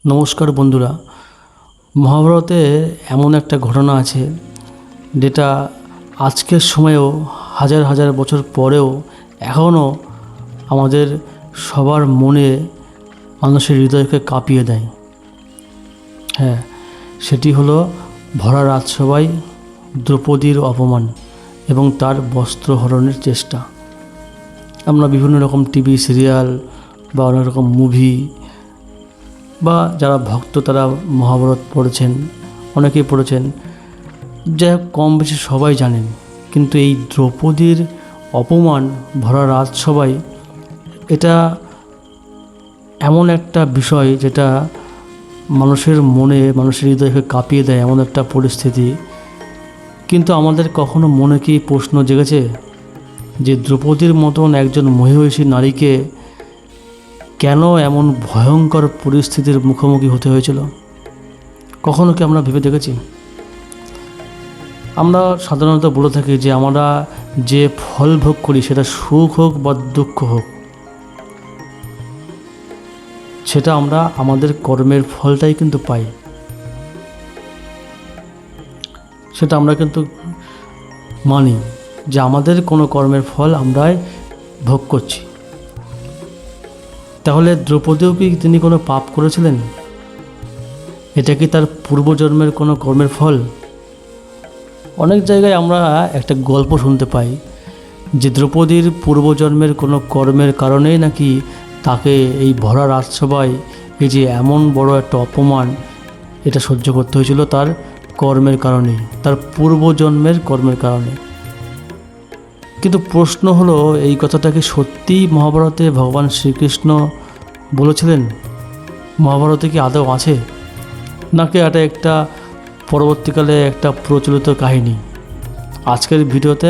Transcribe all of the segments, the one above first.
নমস্কার বন্ধুরা, মহাভারতে এমন একটা ঘটনা আছে যেটা আজকের সময়েও হাজার হাজার বছর পরেও এখনও আমাদের সবার মনে মানুষের হৃদয়কে কাঁপিয়ে দেয়। হ্যাঁ, সেটি হলো ভরা রাজসভায় দ্রৌপদীর অপমান এবং তার বস্ত্রহরণের চেষ্টা। আমরা বিভিন্ন রকম টিভি সিরিয়াল বা অনেক রকম মুভি বা যারা ভক্ত তারা মহাভারত পড়েছেন, অনেকেই পড়েছেন, যা কম বেশি সবাই জানেন। কিন্তু এই দ্রৌপদীর অপমান ভরা রাজসভায় এটা এমন একটা বিষয় যেটা মানুষের মনে, মানুষের হৃদয়কে কাঁপিয়ে দেয়, এমন একটা পরিস্থিতি। কিন্তু আমাদের কখনো মনে কি প্রশ্ন জেগেছে যে দ্রৌপদীর মতন একজন মহিষী নারীকে কেন এমন ভয়ঙ্কর পরিস্থিতির মুখোমুখি হতে হয়েছিল? কখনো কি আমরা ভেবে দেখেছি? আমরা সাধারণত বলে থাকি যে আমরা যে ফল ভোগ করি সেটা সুখ হোক বা দুঃখ হোক, সেটা আমরা আমাদের কর্মের ফলটাই কিন্তু পাই। সেটা আমরা কিন্তু মানি যে আমাদের কোনো কর্মের ফল আমরাই ভোগ করছি। তাহলে দ্রৌপদীও কি তিনি কোনো পাপ করেছিলেন? এটা কি তার পূর্বজন্মের কোনো কর্মের ফল? অনেক জায়গায় আমরা একটা গল্প শুনতে পাই যে দ্রৌপদীর পূর্বজন্মের কোনো কর্মের কারণেই নাকি তাকে এই ভরা রাজসভায় এই যে এমন বড় একটা অপমান এটা সহ্য করতে হয়েছিল তার কর্মের কারণেই, তার পূর্বজন্মের কর্মের কারণে। কিন্তু প্রশ্ন হলো, এই কথাটা কি সত্যিই মহাভারতে ভগবান শ্রীকৃষ্ণ বলেছিলেন? মহাভারতে কি আদৌ আছে, নাকি এটা একটা পরবর্তীকালে একটা প্রচলিত কাহিনী? আজকের ভিডিওতে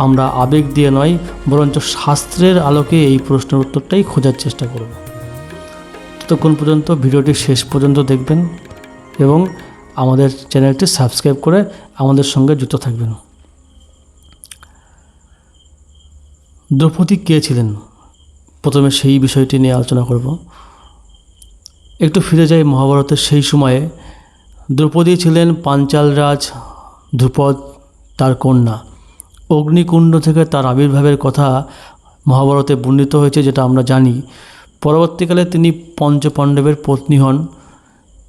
আমরা আবেগ দিয়ে নয়, বরঞ্চ শাস্ত্রের আলোকে এই প্রশ্নের উত্তরটাই খোঁজার চেষ্টা করব। ততক্ষণ পর্যন্ত ভিডিওটি শেষ পর্যন্ত দেখবেন এবং আমাদের চ্যানেলটি সাবস্ক্রাইব করে আমাদের সঙ্গে যুক্ত থাকবেন। দ্রৌপদী কে ছিলেন, প্রথমে সেই বিষয়টি নিয়ে আলোচনা করব। একটু ফিরে যাই মহাভারতের সেই সময়ে। দ্রৌপদী ছিলেন পাঞ্চাল রাজ ধ্রুপদ তার কন্যা। অগ্নিকুণ্ড থেকে তার আবির্ভাবের কথা মহাভারতে বর্ণিত হয়েছে, যেটা আমরা জানি। পরবর্তীকালে তিনি পঞ্চপাণ্ডবের পত্নী হন।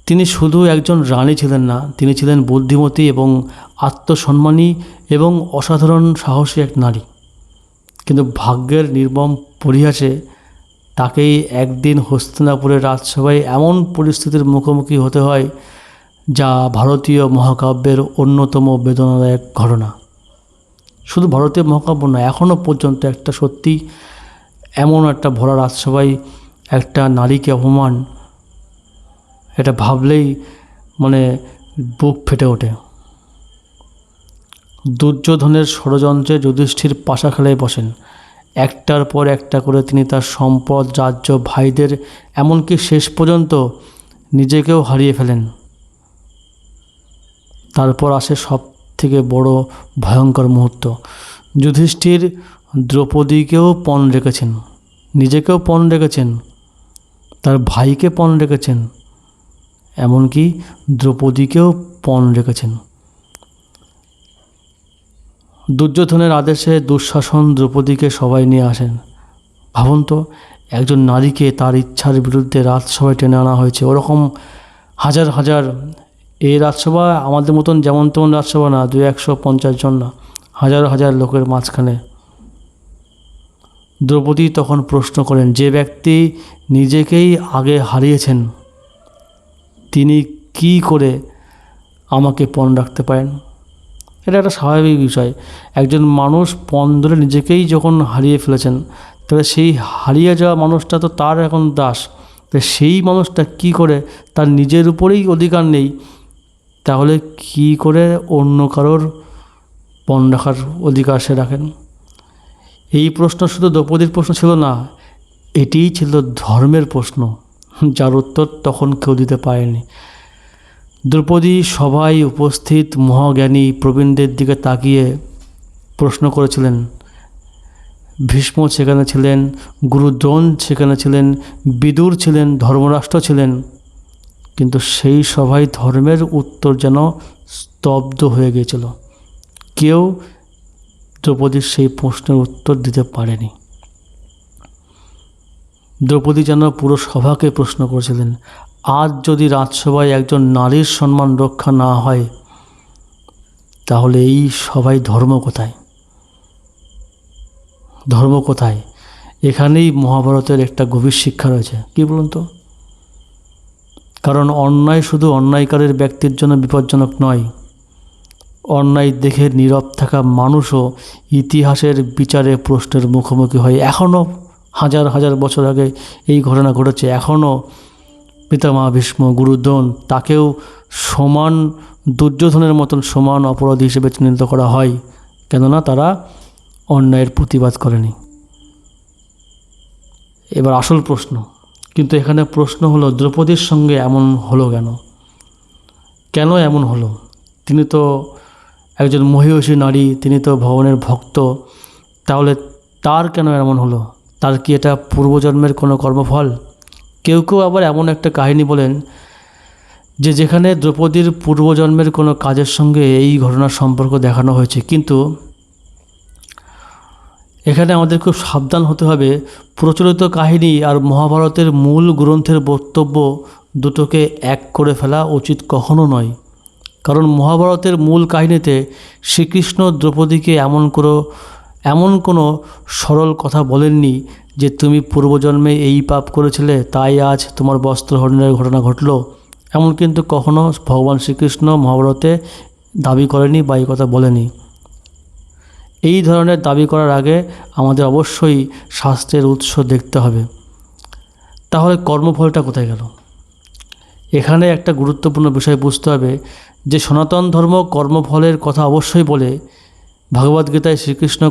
তিনি শুধু একজন রানী ছিলেন না, তিনি ছিলেন বুদ্ধিমতী এবং আত্মসম্মানী এবং অসাধারণ সাহসী এক নারী। কিন্তু ভাগ্যের নির্মম পরিহাসে তাকেই একদিন হস্তিনাপুরের রাজসভায় এমন পরিস্থিতির মুখোমুখি হতে হয় যা ভারতীয় মহাকাব্যের অন্যতম বেদনাদায়ক ঘটনা। শুধু ভারতীয় মহাকাব্য নয়, এখনও পর্যন্ত একটা সত্যি এমন একটা ভরা রাজসভায় একটা নারীকে অপমান, এটা ভাবলেই বুক ফেটে ওঠে। দুর্যোধনের ষড়যন্ত্রে যুধিষ্ঠির পাশাখেলায় বসেন। একটার পর একটা করে তিনি তার সম্পদ, রাজ্য, ভাইদের, এমনকি শেষ পর্যন্ত নিজেকেও হারিয়ে ফেলেন। তারপর আসে সব থেকে বড় ভয়ঙ্কর মুহূর্ত। যুধিষ্ঠির দ্রৌপদীকেও পণ রেখেছেন, নিজেকেও পণ রেখেছেন, তার ভাইকে পণ রেখেছেন, এমনকি দ্রৌপদীকেও পণ রেখেছেন। দুর্যোধনের আদেশে দুঃশাসন দ্রৌপদীকে সবাই নিয়ে আসেন। ভাবুন তো, একজন নারীকে তার ইচ্ছার বিরুদ্ধে রাজসভায় টেনে আনা হয়েছে। ওরকম হাজার হাজার, এই রাজসভা আমাদের মতন যেমন তেমন রাজসভা না, 250 জন না, হাজার হাজার লোকের মাঝখানে। দ্রৌপদী তখন প্রশ্ন করেন, যে ব্যক্তি নিজেকেই আগে হারিয়েছেন তিনি কি করে আমাকে পণ রাখতে পারেন? এটা একটা স্বাভাবিক বিষয়। একজন মানুষ পণ ধরে নিজেকেই যখন হারিয়ে ফেলেছেন, তাহলে সেই হারিয়ে যাওয়া মানুষটা তো তার এখন দাস। তো সেই মানুষটা কি করে, তার নিজের উপরেই অধিকার নেই, তাহলে কি করে অন্য কারোর পণ রাখার অধিকার সে রাখেন? এই প্রশ্ন শুধু দ্রৌপদীর প্রশ্ন ছিল না, এটিই ছিল ধর্মের প্রশ্ন, যার উত্তর তখন কেউ দিতে পারেনি। দ্রৌপদী সবাই উপস্থিত মহাজ্ঞানী প্রবীণদের দিকে তাকিয়ে প্রশ্ন করেছিলেন। ভীষ্ম সেখানে ছিলেন, গুরু দ্রোণ সেখানে ছিলেন, বিদুর ছিলেন, ধর্মরাষ্ট্র ছিলেন, কিন্তু সেই সভায় ধর্মের উত্তর যেন স্তব্ধ হয়ে গিয়েছিল। কেউ দ্রৌপদীর সেই প্রশ্নের উত্তর দিতে পারেনি। দ্রৌপদী যেন পুরো সভাকে প্রশ্ন করেছিলেন, আজ যদি রাজসভায় একজন নারীর সম্মান রক্ষা না হয়, তাহলে এই সভায় ধর্ম কোথায়? ধর্ম কোথায়? এখানেই মহাভারতের একটা গভীর শিক্ষা রয়েছে। কি বলুন তো? কারণ অন্যায় শুধু অন্যায়কারীর ব্যক্তির জন্য বিপজ্জনক নয়, অন্যায় দেখে নীরব থাকা মানুষও ইতিহাসের বিচারে প্রশ্নের মুখোমুখি হয়। এখনও হাজার হাজার বছর আগে এই ঘটনা ঘটেছে। এখনও পিতামহ ভীষ্ম, গুরু দ্রোণ, তাকেও সমান দুর্যোধনের মতন সমান অপরাধী হিসেবে চিহ্নিত করা হয়, কেননা তারা অন্যায়ের প্রতিবাদ করেনি। এবার আসল প্রশ্ন, কিন্তু এখানে প্রশ্ন হলো দ্রৌপদীর সঙ্গে এমন হলো কেন? কেন এমন হলো? তিনি তো একজন মহিষী নারী, তিনি তো ভগবানের ভক্ত, তাহলে তার কেন এমন হলো? তার কি এটা পূর্বজন্মের কোনো কর্মফল? কেউ কেউ আবার এমন একটা কাহিনী বলেন যে যেখানে দ্রৌপদীর পূর্বজন্মের কোনো কাজের সঙ্গে এই ঘটনার সম্পর্ক দেখানো হয়েছে, কিন্তু এখানে আমাদের খুব সাবধান হতে হবে। প্রচলিত কাহিনী আর মহাভারতের মূল গ্রন্থের বক্তব্য দুটোকে এক করে ফেলা উচিত কখনো নয়। কারণ মহাভারতের মূল কাহিনীতে শ্রীকৃষ্ণ দ্রৌপদীকে এমন কোনো সরল কথা বলেননি যে তুমি পূর্বজন্মে এই পাপ করেছিলে, তাই আজ তোমার বস্ত্রহরণের ঘটনা ঘটল। এমন কিন্তু কখনো ভগবান শ্রীকৃষ্ণ মহাভারতে দাবি করেনি বা এই কথা বলেনি। এই ধরনের দাবি করার আগে আমাদের অবশ্যই শাস্ত্রের উৎস দেখতে হবে। তাহলে কর্মফলটা কোথায় গেল? এখানে একটা গুরুত্বপূর্ণ বিষয় বুঝতে হবে যে সনাতন ধর্ম কর্মফলের কথা অবশ্যই বলে। ভগবদ্গীতায় শ্রীকৃষ্ণ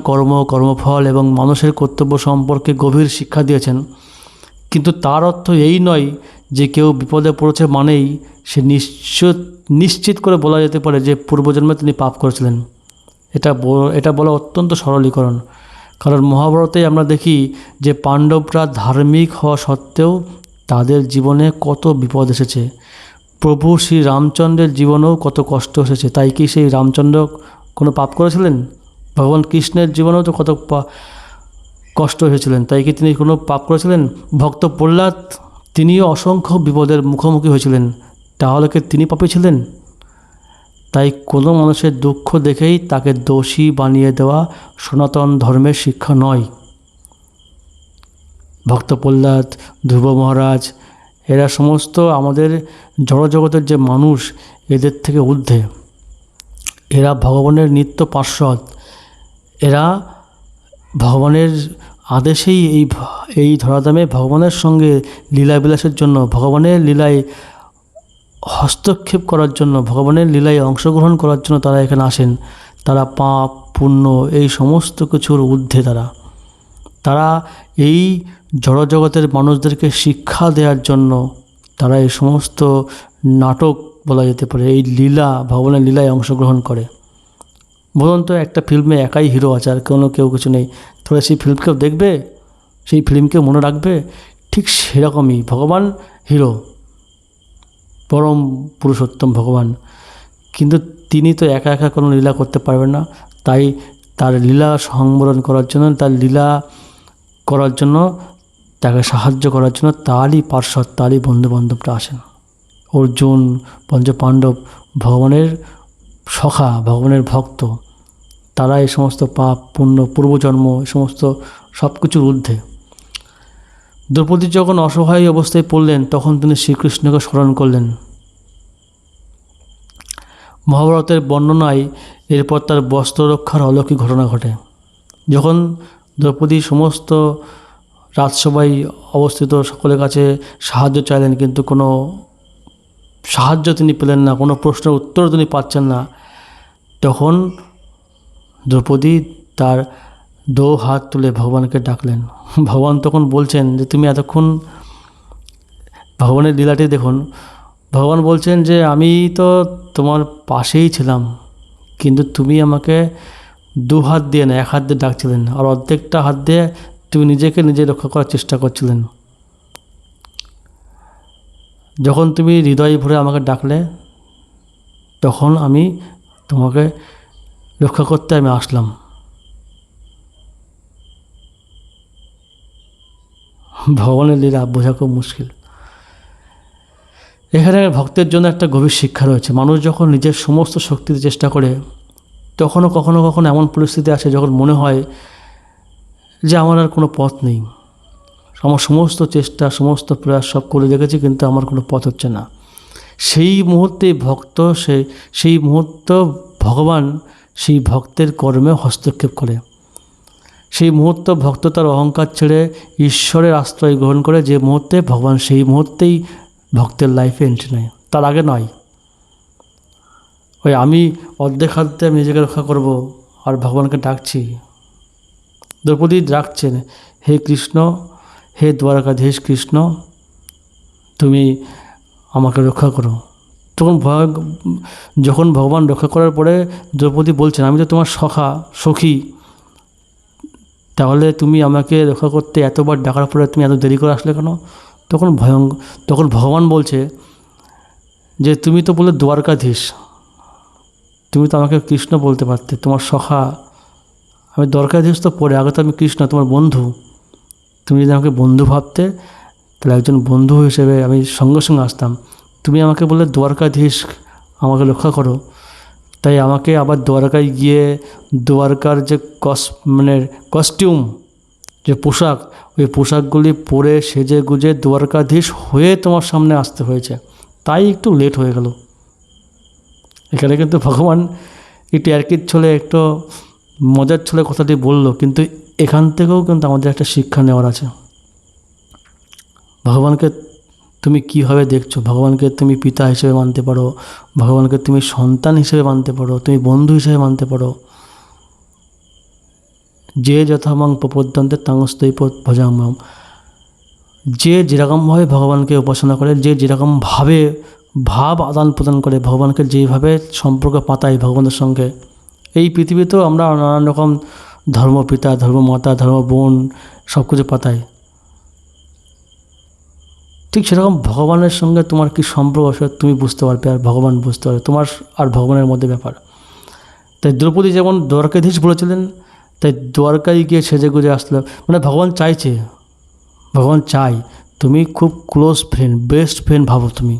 কর্মফল এবং মানুষের কর্তব্য সম্পর্কে গভীর শিক্ষা দিয়েছেন, কিন্তু তার অর্থ এই নয় যে কেউ বিপদে পড়েছে মানেই সে নিশ্চিত করে বলা যেতে পারে যে পূর্বজন্মে তিনি পাপ করেছিলেন। এটা বলা অত্যন্ত সরলীকরণ। কারণ মহাভারতে আমরা দেখি যে পাণ্ডবরা ধার্মিক হওয়া সত্ত্বেও তাদের জীবনে কত বিপদ এসেছে। প্রভু শ্রী রামচন্দ্রের জীবনেও কত কষ্ট এসেছে। তাই কি সেই রামচন্দ্র কোনো পাপ করেছিলেন? ভগবান কৃষ্ণের জীবনেও তো কত কষ্ট এসেছিলেন, তাই কি তিনি কোনো পাপ করেছিলেন? ভক্ত প্রহ্লাদ, তিনিও অসংখ্য বিপদের মুখোমুখি হয়েছিলেন, তাহলে কি তিনি পাপী ছিলেন? তাই কোনো মানুষের দুঃখ দেখেই তাকে দোষী বানিয়ে দেওয়া সনাতন ধর্মের শিক্ষা নয়। ভক্ত প্রহ্লাদ, ধ্রুব মহারাজ, এরা সমস্ত আমাদের জড়জগতের যে মানুষ, এদের থেকে ঊর্ধ্বে। এরা ভগবানের নিত্য পার্ষদ। এরা ভগবানের আদেশেই এই ধরাধামে ভগবানের সঙ্গে লীলাবিলাসের জন্য, ভগবানের লীলায় হস্তক্ষেপ করার জন্য, ভগবানের লীলায় অংশগ্রহণ করার জন্য তারা এখানে আসেন। তারা পাপ পুণ্য এই সমস্ত কিছুর ঊর্ধ্বে। তারা এই জড়জগতের মানুষদেরকে শিক্ষা দেওয়ার জন্য তারা এই সমস্ত নাটক বলা যেতে পারে, এই লীলা, ভগবানের লীলায় অংশগ্রহণ করে। বলুন তো, একটা ফিল্মে একাই হিরো আছে আর কেউ কিছু নেই, তাহলে সেই ফিল্মকেও দেখবে? সেই ফিল্মকে মনে রাখবে? ঠিক সেরকমই ভগবান হিরো, পরম পুরুষোত্তম ভগবান, কিন্তু তিনি তো একা একা কোনো লীলা করতে পারবেন না। তাই তার লীলা সংবরণ করার জন্য, তার লীলা করার জন্য, তাকে সাহায্য করার জন্য তারই পার্শ্বদ, তারই বন্ধুবান্ধবরা আসেন। অর্জুন, পঞ্চপাণ্ডব ভগবানের সখা, ভগবানের ভক্ত। তারা এই সমস্ত পাপ পুণ্য পূর্বজন্ম এই সমস্ত সব কিছুর ঊর্ধ্বে। দ্রৌপদী যখন অসহায় অবস্থায় পড়লেন, তখন তিনি শ্রীকৃষ্ণকে স্মরণ করলেন। মহাভারতের বর্ণনায় এরপর তার বস্ত্র রক্ষার অলৌকিক ঘটনা ঘটে। যখন দ্রৌপদী সমস্ত রাজসভায় অবস্থিত সকলের কাছে সাহায্য চাইলেন, কিন্তু কোনো সাহায্য তিনি পেলেন না, কোনো প্রশ্নের উত্তর তিনি পাচ্ছেন না, তখন দ্রৌপদী তার দো হাত তুলে ভগবানকে ডাকলেন। ভগবান তখন বলছেন যে তুমি এতক্ষণ, ভগবানের লীলাটি দেখুন, ভগবান বলছেন যে আমি তো তোমার পাশেই ছিলাম, কিন্তু তুমি আমাকে দু হাত দিয়ে না, এক হাত দিয়ে ডাকছিলেন, আর অর্ধেকটা হাত দিয়ে তুমি নিজে রক্ষা করার চেষ্টা করছিলেন। যখন তুমি হৃদয় ভরে আমাকে ডাকলে তখন আমি তোমাকে রক্ষা করতে আমি আসলাম। ভগবানের লীলা বোঝা খুব মুশকিল। এখানে ভক্তের জন্য একটা গভীর শিক্ষা রয়েছে। মানুষ যখন নিজের সমস্ত শক্তিতে চেষ্টা করে, তখনও কখনো কখনো এমন পরিস্থিতি আসে যখন মনে হয় যে আমার আর কোনো পথ নেই। আমার সমস্ত চেষ্টা, সমস্ত প্রয়াস সব করে দেখেছি, কিন্তু আমার কোনো পথ হচ্ছে না। সেই মুহূর্তে ভক্ত সেই মুহূর্ত ভগবান সেই ভক্তের কর্মে হস্তক্ষেপ করে। সেই মুহূর্ত ভক্ত তার অহংকার ছেড়ে ঈশ্বরের আশ্রয় গ্রহণ করে, যে মুহূর্তে ভগবান সেই মুহূর্তেই ভক্তের লাইফে এন্ট্রি নেয়, তার আগে নয়। ওই আমি অর্ধেক হাতে আমি নিজেকে রক্ষা করব আর ভগবানকে ডাকছি, দ্রৌপদী ডাকছেন, হে কৃষ্ণ, হে দ্বারকাধীশ কৃষ্ণ, তুমি আমাকে রক্ষা করো। যখন ভগবান রক্ষা করার পরে দ্রৌপদী বলছেন, আমি তো তোমার সখী, তাহলে তুমি আমাকে রক্ষা করতে এতবার ডাকার পরে তুমি এত দেরি করে আসলে কেন? তখন ভগবান বলছে যে তুমি তো বলে দ্বারকাধীশ, তুমি তো আমাকে কৃষ্ণ বলতে পারতে, তোমার সখা। আমি দ্বারকাধীশ তো পরে, আগে তো আমি কৃষ্ণ, তোমার বন্ধু। তুমি যদি আমাকে বন্ধু ভাবতে, তাহলে একজন বন্ধু হিসেবে আমি সঙ্গে সঙ্গে আসতাম। তুমি আমাকে বললে দ্বারকাধীশ, আমাকে রক্ষা করো, তাই আমাকে আবার দ্বারকায় গিয়ে দ্বারকার যে কস্টিউম, যে পোশাক, ওই পোশাকগুলি পরে সেজে গুজে দ্বারকাধীশ হয়ে তোমার সামনে আসতে হয়েছে, তাই একটু লেট হয়ে গেল। এখানে কিন্তু ভগবান একটু ইয়ার্কির ছলে, একটু মজার ছলে কথাটি বলল, কিন্তু এখান থেকেও কিন্তু আমাদের একটা শিক্ষা নেওয়ার আছে। ভগবানকে তুমি কীভাবে দেখছো? ভগবানকে তুমি পিতা হিসেবে মানতে পারো, ভগবানকে তুমি সন্তান হিসেবে মানতে পারো, তুমি বন্ধু হিসেবে মানতে পারো। যে যথামাং প্রপদ্যন্তে তাংস্তৈ ভজামাম, যে যেরকমভাবে ভগবানকে উপাসনা করে, যে যেরকমভাবে ভাব আদান প্রদান করে, ভগবানকে যেভাবে সম্পর্ক পাতায় ভগবানের সঙ্গে, এই পৃথিবীতেও আমরা নানান রকম ধর্মপিতা, ধর্মমাতা, ধর্মবোন সব কিছু পাতাই। ঠিক সেরকম ভগবানের সঙ্গে তোমার কী সম্পর্ক আছে তুমি বুঝতে পারবে, আর ভগবান বুঝতে পারবে তোমার আর ভগবানের মধ্যে ব্যাপার। তাই দ্রৌপদী যেমন দ্বারকাধীশ বলেছিলেন, তাই দ্বারকায় গিয়ে সেজে গুজে আসলো। মানে ভগবান চাইছে, ভগবান চাই তুমি খুব ক্লোজ ফ্রেন্ড, বেস্ট ফ্রেন্ড ভাবো তুমি।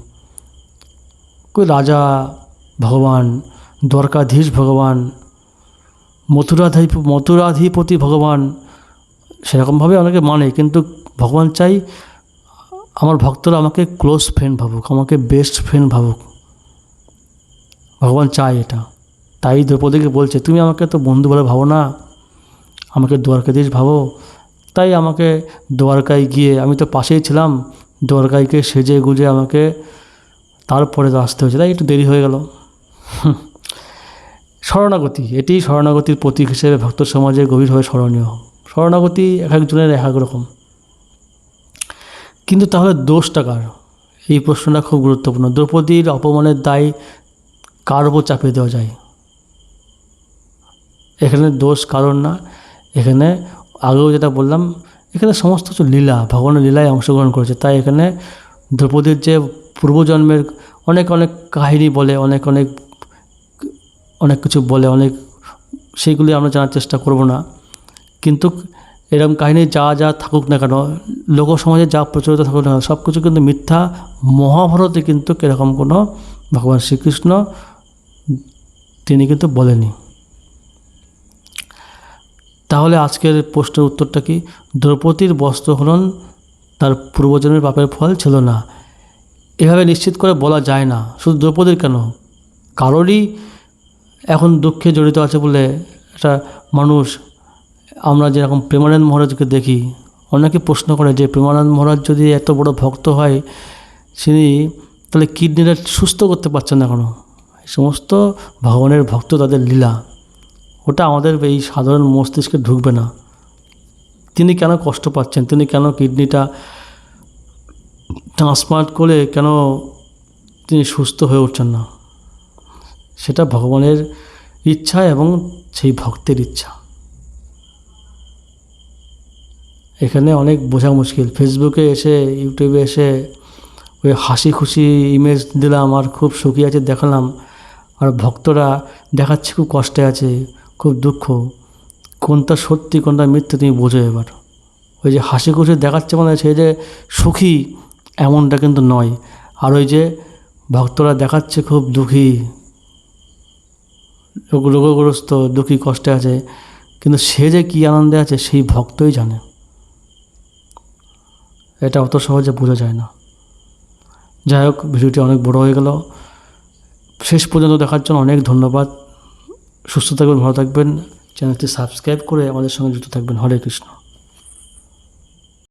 রাজা ভগবান, দ্বারকাধীশ ভগবান, মথুরাধিপতি ভগবান, সেরকমভাবে অনেকে মানে, কিন্তু ভগবান চাই আমার ভক্তরা আমাকে ক্লোজ ফ্রেন্ড ভাবুক, আমাকে বেস্ট ফ্রেন্ড ভাবুক। ভগবান চায় এটা। তাই দ্রৌপদীকে বলছে, তুমি আমাকে তো বন্ধু বলে ভাবো না, আমাকে দ্বারকাধীশ ভাবো। তাই আমাকে দ্বারকায় গিয়ে, আমি তো পাশেই ছিলাম, দ্বারকায় গিয়ে সেজে গুজে আমাকে তারপরে তো আসতে হয়েছে, তাই একটু দেরি হয়ে গেল। শরণাগতি, এটি শরণাগতির প্রতীক হিসেবে ভক্ত সমাজে গভীরভাবে স্মরণীয়। শরণাগতি এক একজনের এক এক রকম। কিন্তু তাহলে দোষটা কার? এই প্রশ্নটা খুব গুরুত্বপূর্ণ। দ্রৌপদীর অপমানের দায় কার উপর চাপিয়ে দেওয়া যায়? এখানে দোষ কারণ না, এখানে আগেও যেটা বললাম, এখানে সমস্ত কিছু লীলা, ভগবানের লীলায় অংশগ্রহণ করেছে। তাই এখানে দ্রৌপদীর যে পূর্বজন্মের অনেক অনেক কাহিনী বলে, অনেক কিছু বলে, সেইগুলি আমরা জানার চেষ্টা করব না। কিন্তু এরকম কাহিনী যা থাকুক না কেন, লোক সমাজে যা প্রচলিত থাকুক না কেন, সব কিছু কিন্তু মিথ্যা। মহাভারতে কিন্তু এরকম কোনো ভগবান শ্রীকৃষ্ণ তিনি কিন্তু বলেনি। তাহলে আজকের প্রশ্নের উত্তরটা কি? দ্রৌপদীর বস্ত্রহরণ তার পূর্বজন্মের পাপের ফল ছিল না, এভাবে নিশ্চিত করে বলা যায় না। শুধু দ্রৌপদীর কেন, কারোরই এখন দুঃখে জড়িত আছে বলে একটা মানুষ, আমরা যেরকম প্রেমানন্দ মহারাজকে দেখি, অনেকে প্রশ্ন করে যে প্রেমানন্দ মহারাজ যদি এত বড় ভক্ত হয়, তিনি তাহলে কিডনিটা সুস্থ করতে পারছেন না কেন? এই সমস্ত ভগবানের ভক্ত, তাদের লীলা, ওটা আমাদের এই সাধারণ মস্তিষ্কে ঢুকবে না। তিনি কেন কষ্ট পাচ্ছেন, তিনি কেন কিডনিটা ট্রান্সপ্লান্ট করে কেন তিনি সুস্থ হয়ে উঠছেন না, সেটা ভগবানের ইচ্ছা এবং সেই ভক্তের ইচ্ছা। এখানে অনেক বোঝা মুশকিল। ফেসবুকে এসে, ইউটিউবে এসে ওই হাসি খুশি ইমেজ দিলাম আর খুব সুখী আছে দেখালাম, আর ভক্তরা দেখাচ্ছে খুব কষ্টে আছে, খুব দুঃখ। কোনটা সত্যি কোনটা মিথ্যে তুমি বোঝো এবার। ওই যে হাসি খুশি দেখাচ্ছে মানে সে যে সুখী এমনটা কিন্তু নয়। আর ওই যে ভক্তরা দেখাচ্ছে খুব দুঃখী, রোগগ্রস্ত, দুঃখী, কষ্টে আছে, কিন্তু সে যে কী আনন্দে আছে সেই ভক্তই জানে। এটা অত সহজে বোঝা যায় না। যাই হোক, ভিডিওটি অনেক বড় হয়ে গেল। শেষ পর্যন্ত দেখার জন্য অনেক ধন্যবাদ। সুস্থ থাকবেন, ভালো থাকবেন। চ্যানেলটি সাবস্ক্রাইব করে আমাদের সঙ্গে যুক্ত থাকবেন। হরে কৃষ্ণ।